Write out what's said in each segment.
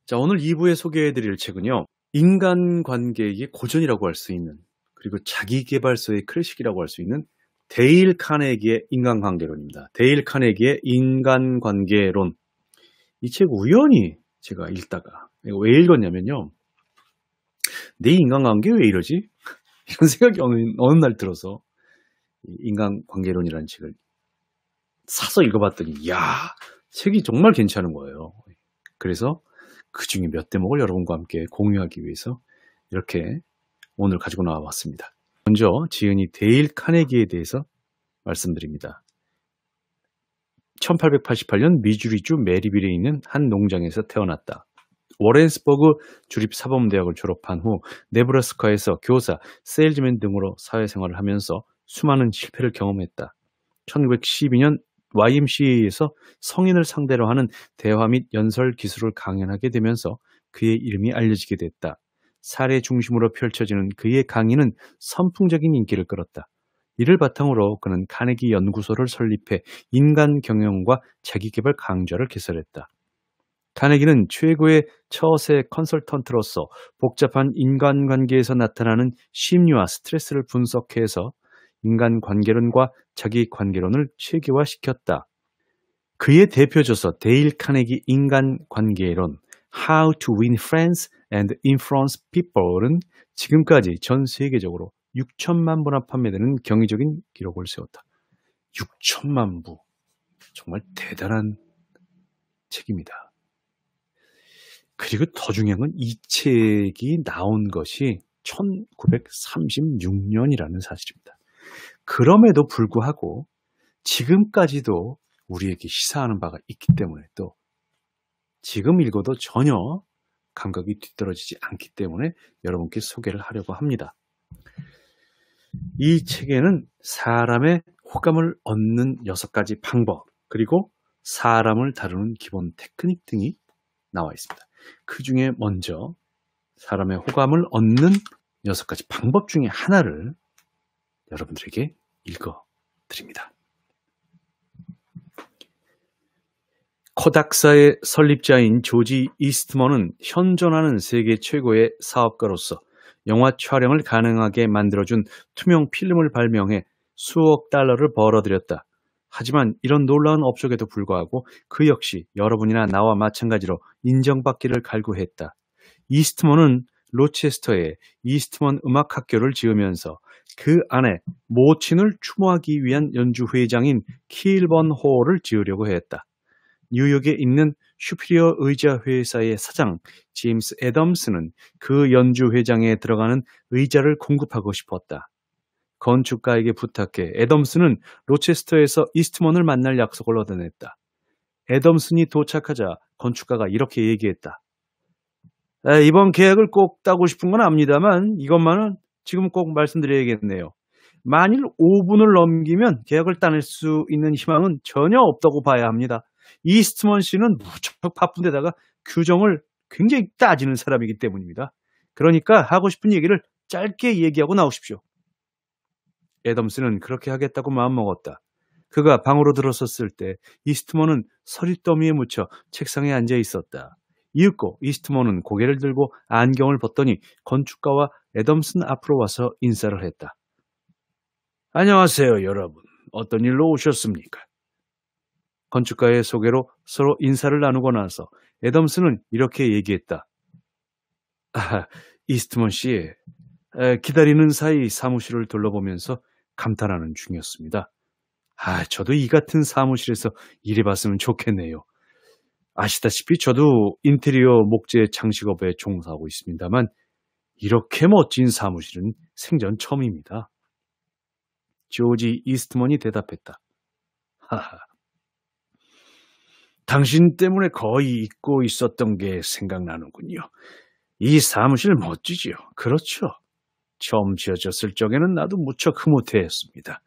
자, 오늘 2부에 소개해드릴 책은요, 인간관계의 고전이라고 할 수 있는, 그리고 자기계발서의 클래식이라고 할 수 있는 데일 카네기의 인간관계론입니다. 데일 카네기의 인간관계론. 이 책 우연히 제가 읽다가, 이거 왜 읽었냐면요, 내 인간관계 왜 이러지? 이런 생각이 어느 날 들어서 인간관계론이라는 책을 사서 읽어봤더니, 이야, 책이 정말 괜찮은 거예요. 그래서 그 중에 몇 대목을 여러분과 함께 공유하기 위해서 이렇게 오늘 가지고 나와봤습니다. 먼저 지은이 데일 카네기에 대해서 말씀드립니다. 1888년 미주리주 메리빌에 있는 한 농장에서 태어났다. 워렌스버그 주립사범대학을 졸업한 후 네브라스카에서 교사, 세일즈맨 등으로 사회생활을 하면서 수많은 실패를 경험했다. 1912년 YMCA에서 성인을 상대로 하는 대화 및 연설 기술을 강연하게 되면서 그의 이름이 알려지게 됐다. 사례 중심으로 펼쳐지는 그의 강의는 선풍적인 인기를 끌었다. 이를 바탕으로 그는 카네기 연구소를 설립해 인간 경영과 자기계발 강좌를 개설했다. 카네기는 최고의 처세 컨설턴트로서 복잡한 인간관계에서 나타나는 심리와 스트레스를 분석해서 인간관계론과 자기관계론을 체계화시켰다. 그의 대표저서 데일 카네기 인간관계론 How to Win Friends and Influence People은 지금까지 전 세계적으로 6천만 부나 판매되는 경이적인 기록을 세웠다. 6천만 부. 정말 대단한 책입니다. 그리고 더 중요한 건 이 책이 나온 것이 1936년이라는 사실입니다. 그럼에도 불구하고 지금까지도 우리에게 시사하는 바가 있기 때문에 또 지금 읽어도 전혀 감각이 뒤떨어지지 않기 때문에 여러분께 소개를 하려고 합니다. 이 책에는 사람의 호감을 얻는 6가지 방법, 그리고 사람을 다루는 기본 테크닉 등이 나와 있습니다. 그 중에 먼저 사람의 호감을 얻는 6가지 방법 중에 하나를 여러분들에게 읽어드립니다. 코닥사의 설립자인 조지 이스트먼은 현존하는 세계 최고의 사업가로서 영화 촬영을 가능하게 만들어준 투명 필름을 발명해 수억 달러를 벌어들였다. 하지만 이런 놀라운 업적에도 불구하고 그 역시 여러분이나 나와 마찬가지로 인정받기를 갈구했다. 이스트먼은 로체스터에 이스트먼 음악학교를 지으면서 그 안에 모친을 추모하기 위한 연주회장인 킬번 홀을 지으려고 했다. 뉴욕에 있는 슈피리어 의자 회사의 사장 제임스 애덤스는 그 연주회장에 들어가는 의자를 공급하고 싶었다. 건축가에게 부탁해 애덤스는 로체스터에서 이스트먼을 만날 약속을 얻어냈다. 애덤슨이 도착하자 건축가가 이렇게 얘기했다. 이번 계약을 꼭 따고 싶은 건 압니다만 이것만은 지금 꼭 말씀드려야겠네요. 만일 5분을 넘기면 계약을 따낼 수 있는 희망은 전혀 없다고 봐야 합니다. 이스트먼 씨는 무척 바쁜데다가 규정을 굉장히 따지는 사람이기 때문입니다. 그러니까 하고 싶은 얘기를 짧게 얘기하고 나오십시오. 애덤스는 그렇게 하겠다고 마음먹었다. 그가 방으로 들어섰을 때 이스트먼은 서리더미에 묻혀 책상에 앉아 있었다. 이윽고 이스트먼은 고개를 들고 안경을 벗더니 건축가와 애덤슨 앞으로 와서 인사를 했다. 안녕하세요, 여러분. 어떤 일로 오셨습니까? 건축가의 소개로 서로 인사를 나누고 나서 애덤슨은 이렇게 얘기했다. 이스트먼 씨, 기다리는 사이 사무실을 둘러보면서 감탄하는 중이었습니다. 저도 이 같은 사무실에서 일해봤으면 좋겠네요. 아시다시피 저도 인테리어 목재 장식업에 종사하고 있습니다만 이렇게 멋진 사무실은 생전 처음입니다. 조지 이스트먼이 대답했다. 당신 때문에 거의 잊고 있었던 게 생각나는군요. 이 사무실 멋지죠? 그렇죠. 처음 지어졌을 적에는 나도 무척 흐뭇해했습니다.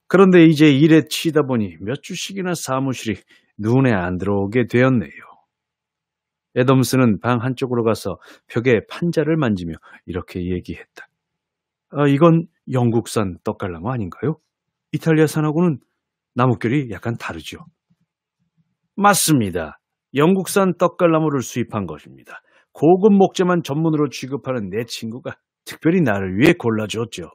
그런데 이제 일에 치다 보니 몇 주씩이나 사무실이 눈에 안 들어오게 되었네요. 애덤스는 방 한쪽으로 가서 벽에 판자를 만지며 이렇게 얘기했다. 이건 영국산 떡갈나무 아닌가요? 이탈리아산하고는 나뭇결이 약간 다르죠. 맞습니다. 영국산 떡갈나무를 수입한 것입니다. 고급 목재만 전문으로 취급하는 내 친구가 특별히 나를 위해 골라줬죠.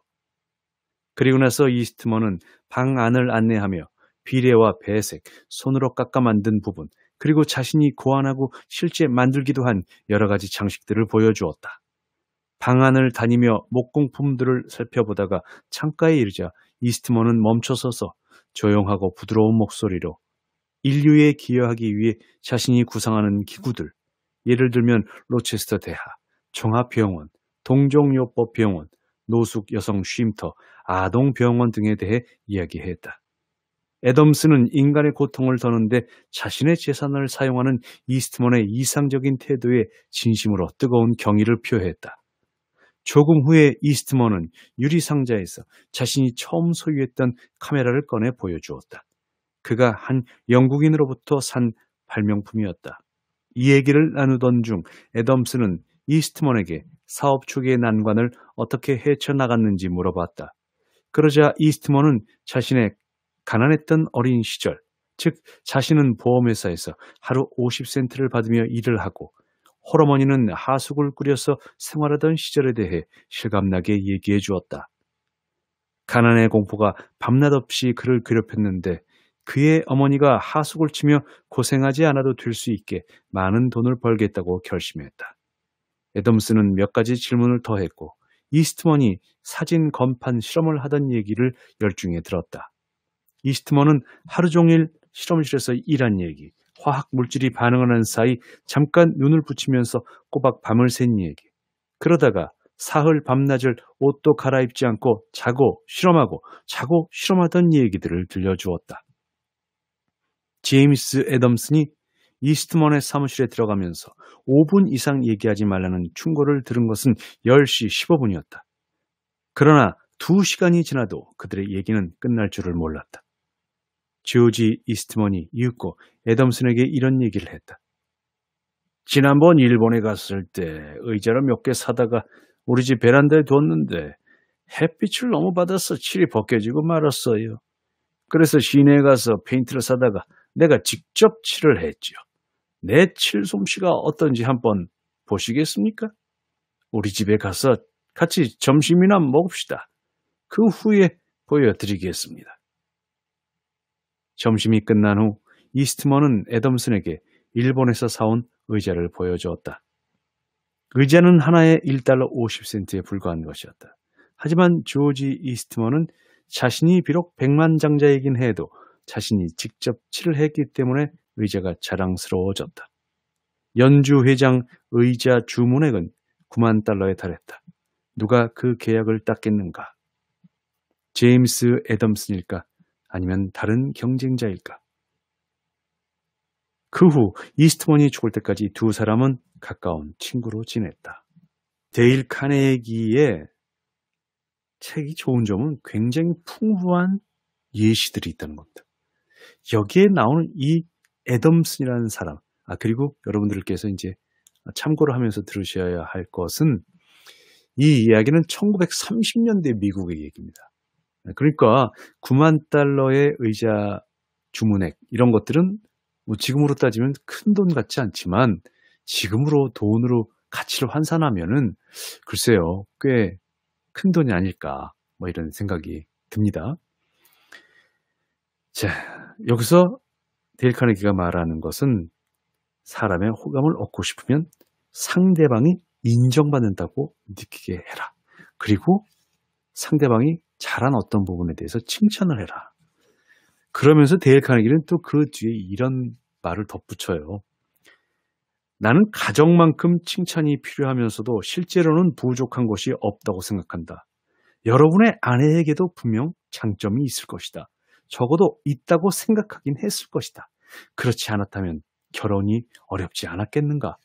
그리고 나서 이스트먼은 방 안을 안내하며 비례와 배색, 손으로 깎아 만든 부분, 그리고 자신이 고안하고 실제 만들기도 한 여러 가지 장식들을 보여주었다. 방 안을 다니며 목공품들을 살펴보다가 창가에 이르자 이스트먼은 멈춰서서 조용하고 부드러운 목소리로 인류에 기여하기 위해 자신이 구상하는 기구들, 예를 들면 로체스터 대하, 종합병원, 동종요법병원, 노숙 여성 쉼터, 아동병원 등에 대해 이야기했다. 애덤스는 인간의 고통을 더는데 자신의 재산을 사용하는 이스트먼의 이상적인 태도에 진심으로 뜨거운 경의를 표했다. 조금 후에 이스트먼은 유리상자에서 자신이 처음 소유했던 카메라를 꺼내 보여주었다. 그가 한 영국인으로부터 산 발명품이었다. 이 얘기를 나누던 중 애덤스는 이스트먼에게 사업 초기의 난관을 어떻게 헤쳐나갔는지 물어봤다. 그러자 이스트먼은 자신의 가난했던 어린 시절, 즉 자신은 보험회사에서 하루 50센트를 받으며 일을 하고 홀어머니는 하숙을 꾸려서 생활하던 시절에 대해 실감나게 얘기해 주었다. 가난의 공포가 밤낮 없이 그를 괴롭혔는데 그의 어머니가 하숙을 치며 고생하지 않아도 될 수 있게 많은 돈을 벌겠다고 결심했다. 애덤스는 몇 가지 질문을 더했고 이스트먼이 사진 건판 실험을 하던 얘기를 열중해 들었다. 이스트먼은 하루 종일 실험실에서 일한 얘기, 화학 물질이 반응하는 사이 잠깐 눈을 붙이면서 꼬박 밤을 샌 얘기, 그러다가 사흘 밤낮을 옷도 갈아입지 않고 자고 실험하던 얘기들을 들려주었다. 제임스 애덤슨이 이스트먼의 사무실에 들어가면서 5분 이상 얘기하지 말라는 충고를 들은 것은 10시 15분이었다. 그러나 2시간이 지나도 그들의 얘기는 끝날 줄을 몰랐다. 조지 이스트먼이 이윽고 애덤슨에게 이런 얘기를 했다. 지난번 일본에 갔을 때 의자를 몇 개 사다가 우리 집 베란다에 뒀는데 햇빛을 너무 받아서 칠이 벗겨지고 말았어요. 그래서 시내에 가서 페인트를 사다가 내가 직접 칠을 했죠. 내 칠 솜씨가 어떤지 한번 보시겠습니까? 우리 집에 가서 같이 점심이나 먹읍시다. 그 후에 보여드리겠습니다. 점심이 끝난 후 이스트먼은 애덤슨에게 일본에서 사온 의자를 보여주었다. 의자는 하나에 1달러 50센트에 불과한 것이었다. 하지만 조지 이스트먼은 자신이 비록 백만장자이긴 해도 자신이 직접 칠을 했기 때문에 의자가 자랑스러워졌다. 연주 회장 의자 주문액은 9만 달러에 달했다. 누가 그 계약을 땄겠는가? 제임스 애덤슨일까? 아니면 다른 경쟁자일까? 그 후 이스트먼이 죽을 때까지 두 사람은 가까운 친구로 지냈다. 데일 카네기의 책이 좋은 점은 굉장히 풍부한 예시들이 있다는 겁니다. 여기에 나오는 이 애덤슨이라는 사람, 그리고 여러분들께서 이제 참고를 하면서 들으셔야 할 것은 이 이야기는 1930년대 미국의 얘기입니다. 그러니까 9만 달러의 의자 주문액 이런 것들은 뭐 지금으로 따지면 큰 돈 같지 않지만 지금으로 돈으로 가치를 환산하면은 글쎄요 꽤 큰 돈이 아닐까 뭐 이런 생각이 듭니다. 자, 여기서 데일 카네기가 말하는 것은 사람의 호감을 얻고 싶으면 상대방이 인정받는다고 느끼게 해라. 그리고 상대방이 잘한 어떤 부분에 대해서 칭찬을 해라. 그러면서 데일 카네기는 또 그 뒤에 이런 말을 덧붙여요. 나는 가정만큼 칭찬이 필요하면서도 실제로는 부족한 것이 없다고 생각한다. 여러분의 아내에게도 분명 장점이 있을 것이다. 적어도 있다고 생각하긴 했을 것이다. 그렇지 않았다면 결혼이 어렵지 않았겠는가?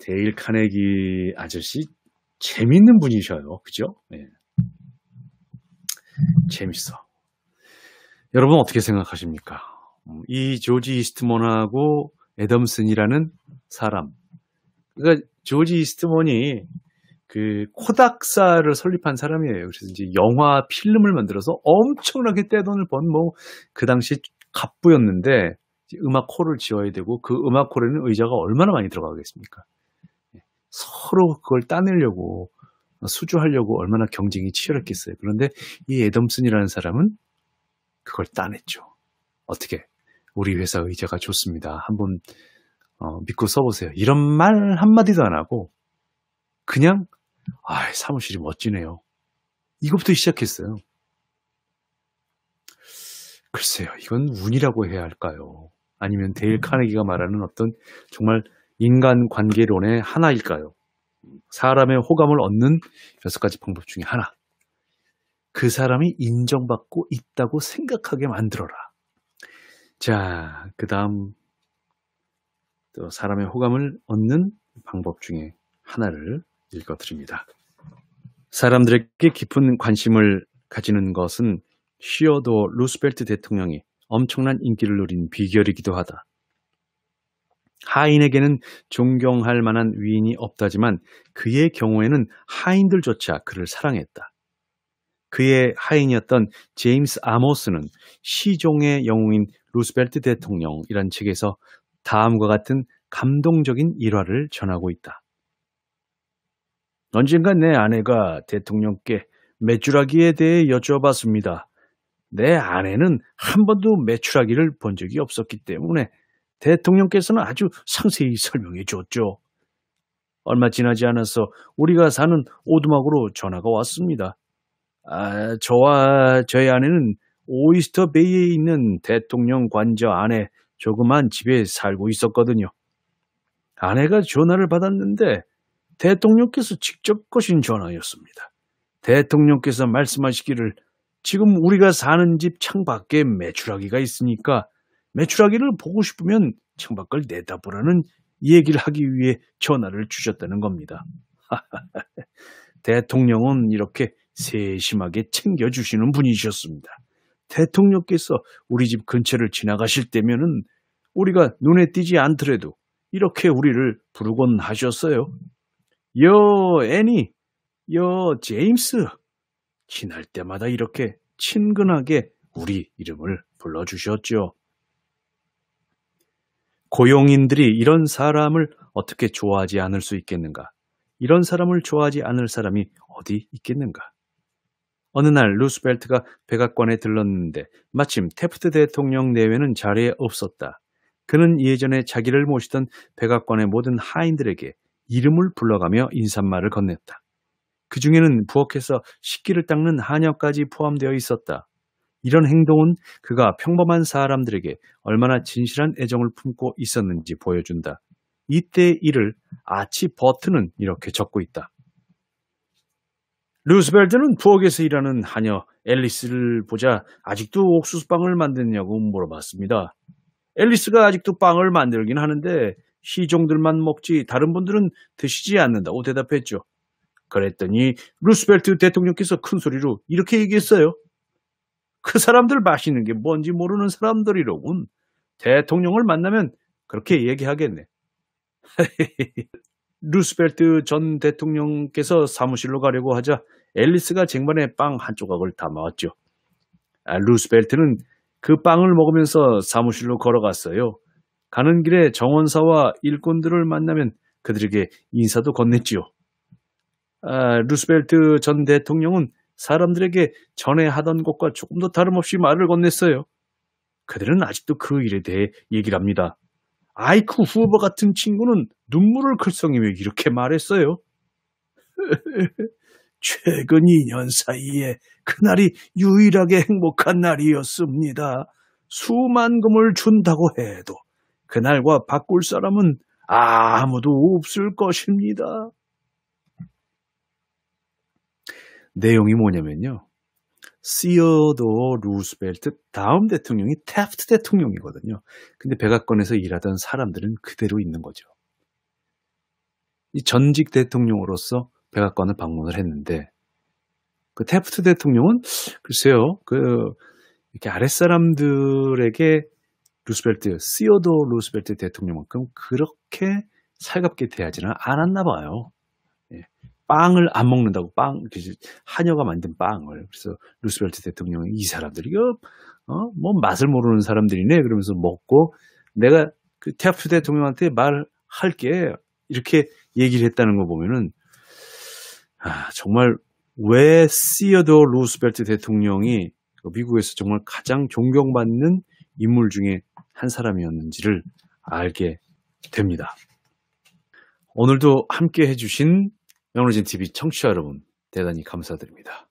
데일 카네기 아저씨 재밌는 분이셔요. 그죠? 네. 재밌어. 여러분 어떻게 생각하십니까? 이 조지 이스트먼하고 애덤슨이라는 사람. 그러니까 조지 이스트먼이 그 코닥사를 설립한 사람이에요. 그래서 이제 영화 필름을 만들어서 엄청나게 떼돈을 번 뭐 그 당시 갑부였는데 이제 음악홀을 지어야 되고 그 음악홀에는 의자가 얼마나 많이 들어가겠습니까? 서로 그걸 따내려고 수주하려고 얼마나 경쟁이 치열했겠어요. 그런데 이 애덤슨이라는 사람은 그걸 따냈죠. 어떻게? 우리 회사 의자가 좋습니다. 한번 믿고 써보세요. 이런 말 한마디도 안 하고 그냥 사무실이 멋지네요. 이것부터 시작했어요. 글쎄요. 이건 운이라고 해야 할까요? 아니면 데일 카네기가 말하는 어떤 정말 인간관계론의 하나일까요? 사람의 호감을 얻는 6가지 방법 중에 하나. 그 사람이 인정받고 있다고 생각하게 만들어라. 자, 그 다음 또 사람의 호감을 얻는 방법 중에 하나를 읽어드립니다. 사람들에게 깊은 관심을 가지는 것은 시어도어 루스벨트 대통령이 엄청난 인기를 누린 비결이기도 하다. 하인에게는 존경할 만한 위인이 없다지만 그의 경우에는 하인들조차 그를 사랑했다. 그의 하인이었던 제임스 아모스는 시종의 영웅인 루스벨트 대통령이란 책에서 다음과 같은 감동적인 일화를 전하고 있다. 언젠가 내 아내가 대통령께 메추라기에 대해 여쭤봤습니다. 내 아내는 한 번도 메추라기를 본 적이 없었기 때문에 대통령께서는 아주 상세히 설명해 줬죠. 얼마 지나지 않아서 우리가 사는 오두막으로 전화가 왔습니다. 저와 저희 아내는 오이스터 베이에 있는 대통령 관저 안에 조그만 집에 살고 있었거든요. 아내가 전화를 받았는데 대통령께서 직접 거신 전화였습니다. 대통령께서 말씀하시기를 지금 우리가 사는 집 창밖에 메추라기가 있으니까 메추라기를 보고 싶으면 창밖을 내다보라는 얘기를 하기 위해 전화를 주셨다는 겁니다. 대통령은 이렇게 세심하게 챙겨주시는 분이셨습니다. 대통령께서 우리 집 근처를 지나가실 때면은 우리가 눈에 띄지 않더라도 이렇게 우리를 부르곤 하셨어요. 여 애니, 여 제임스. 지날 때마다 이렇게 친근하게 우리 이름을 불러주셨죠. 고용인들이 이런 사람을 어떻게 좋아하지 않을 수 있겠는가? 이런 사람을 좋아하지 않을 사람이 어디 있겠는가? 어느 날 루스벨트가 백악관에 들렀는데 마침 태프트 대통령 내외는 자리에 없었다. 그는 예전에 자기를 모시던 백악관의 모든 하인들에게 이름을 불러가며 인사말을 건넸다. 그 중에는 부엌에서 식기를 닦는 하녀까지 포함되어 있었다. 이런 행동은 그가 평범한 사람들에게 얼마나 진실한 애정을 품고 있었는지 보여준다. 이때 일을 아치 버튼은 이렇게 적고 있다. 루스벨트는 부엌에서 일하는 하녀 앨리스를 보자 아직도 옥수수빵을 만드냐고 물어봤습니다. 앨리스가 아직도 빵을 만들긴 하는데 시종들만 먹지 다른 분들은 드시지 않는다고 대답했죠. 그랬더니 루스벨트 대통령께서 큰 소리로 이렇게 얘기했어요. 그 사람들 마시는 게 뭔지 모르는 사람들이로군. 대통령을 만나면 그렇게 얘기하겠네. 루스벨트 전 대통령께서 사무실로 가려고 하자 앨리스가 쟁반에 빵 한 조각을 담아왔죠. 루스벨트는 그 빵을 먹으면서 사무실로 걸어갔어요. 가는 길에 정원사와 일꾼들을 만나면 그들에게 인사도 건넸지요. 루스벨트 전 대통령은 사람들에게 전에 하던 것과 조금도 다름없이 말을 건넸어요. 그들은 아직도 그 일에 대해 얘기를 합니다. 아이크 후보 같은 친구는 눈물을 글썽이며 이렇게 말했어요. 최근 2년 사이에 그날이 유일하게 행복한 날이었습니다. 수만금을 준다고 해도 그날과 바꿀 사람은 아무도 없을 것입니다. 내용이 뭐냐면요. 시어도어 루스벨트 다음 대통령이 태프트 대통령이거든요. 근데 백악관에서 일하던 사람들은 그대로 있는 거죠. 이 전직 대통령으로서 백악관을 방문을 했는데 그 태프트 대통령은 글쎄요. 이렇게 아랫사람들에게 시어도어 루스벨트 대통령만큼 그렇게 살갑게 대하지는 않았나 봐요. 예. 빵을 안 먹는다고 한여가 만든 빵을. 그래서 루스벨트 대통령이 이 사람들이 뭐 맛을 모르는 사람들이네 그러면서 먹고 내가 그 태프트 대통령한테 말할게 이렇게 얘기를 했다는 거 보면은 정말 왜 시어도어 루스벨트 대통령이 미국에서 정말 가장 존경받는 인물 중에 한 사람이었는지를 알게 됩니다. 오늘도 함께 해주신 명로진 TV 청취자 여러분 대단히 감사드립니다.